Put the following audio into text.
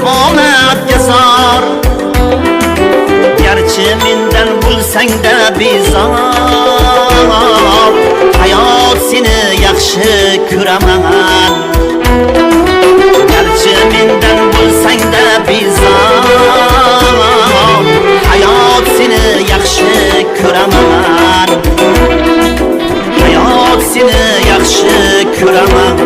holatga zor. Garchi mendan bo'lsang-da bezor, hayot seni yaxshi ko'raman. Garchi mendan bo'lsang-da bezor, hayot seni yaxshi ko'raman. Hayot seni yaxshi ko'raman.